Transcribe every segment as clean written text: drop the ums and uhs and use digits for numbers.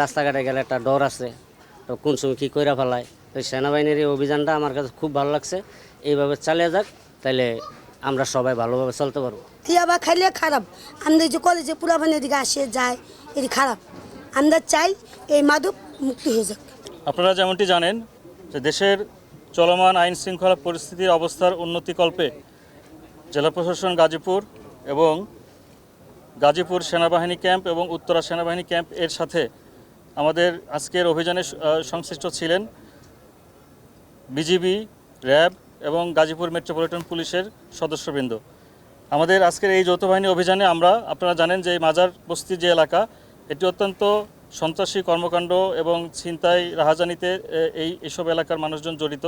রাস্তাঘাটে গেলে একটা ডর আছে, তো কোন সময় কী করে ফেলায়। তো সেনাবাহিনীর এই অভিযানটা আমার কাছে খুব ভালো লাগছে। এইভাবে চালিয়ে যাক, তাহলে আমরা সবাই ভালোভাবে চলতে পারবো। টিয়াবা খাইলে খারাপ, আমাদের যে কলেজে পুরাবানের দিকে আসে যায়, এটি খারাপ। আমরা চাই এই মাদক মুক্তি হয়ে যাক। আপনারা যেমনটি জানেন যে দেশের চলমান আইন শৃঙ্খলা পরিস্থিতির অবস্থার উন্নতিকল্পে জেলা প্রশাসন গাজীপুর এবং গাজীপুর সেনাবাহিনী ক্যাম্প এবং উত্তরা সেনাবাহিনী ক্যাম্প এর সাথে আমাদের আজকের অভিযানে সংশ্লিষ্ট ছিলেন বিজিবি, র্যাব এবং গাজীপুর মেট্রোপলিটন পুলিশের সদস্যবৃন্দ। আমাদের আজকের এই যৌথ বাহিনী অভিযানে আপনারা জানেন যে মাজার বস্তি যে এলাকা, এটি অত্যন্ত সন্ত্রাসী কর্মকাণ্ড এবং ছিনতাই রাহাজানিতে এইসব এলাকার মানুষজন জড়িত,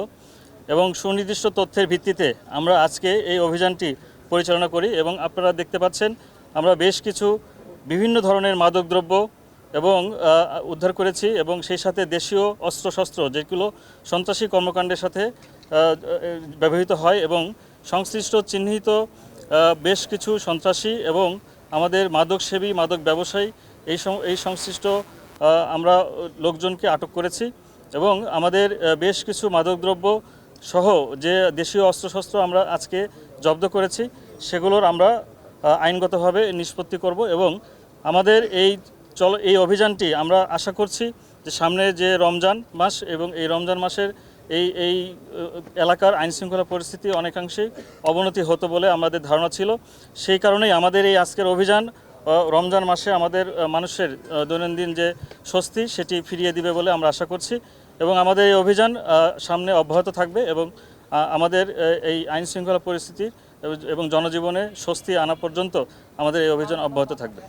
এবং সুনির্দিষ্ট তথ্যের ভিত্তিতে আমরা আজকে এই অভিযানটি পরিচালনা করি। এবং আপনারা দেখতে পাচ্ছেন আমরা বেশ কিছু বিভিন্ন ধরনের মাদকদ্রব্য এবং উদ্ধার করেছি, এবং সেই সাথে দেশীয় অস্ত্রশস্ত্র যেগুলো সন্ত্রাসী কর্মকাণ্ডের সাথে ব্যবহৃত হয়, এবং সংশ্লিষ্ট চিহ্নিত বেশ কিছু সন্ত্রাসী এবং আমাদের মাদকসেবী, মাদক ব্যবসায়ী এই সংশ্লিষ্ট আমরা লোকজনকে আটক করেছি। এবং আমাদের বেশ কিছু মাদকদ্রব্য সহ যে দেশীয় অস্ত্রশস্ত্র আমরা আজকে জব্দ করেছি, সেগুলোর আমরা আইনগতভাবে নিষ্পত্তি করব। এবং আমাদের এই অভিযানটি আমরা আশা করছি যে সামনে যে রমজান মাস, এবং এই রমজান মাসের এই এলাকার আইনশৃঙ্খলা পরিস্থিতি অনেকাংশেই অবনতি হতো বলে আমাদের ধারণা ছিল। সেই কারণেই আমাদের এই আজকের অভিযান রমজান মাসে আমাদের মানুষের দৈনন্দিন যে স্বস্তি সেটি ফিরিয়ে দিবে বলে আমরা আশা করছি। এবং আমাদের এই অভিযান সামনে অব্যাহত থাকবে, এবং আমাদের এই আইনশৃঙ্খলা পরিস্থিতি এবং জনজীবনে স্বস্তি আনা পর্যন্ত আমাদের এই অভিযান অব্যাহত থাকবে।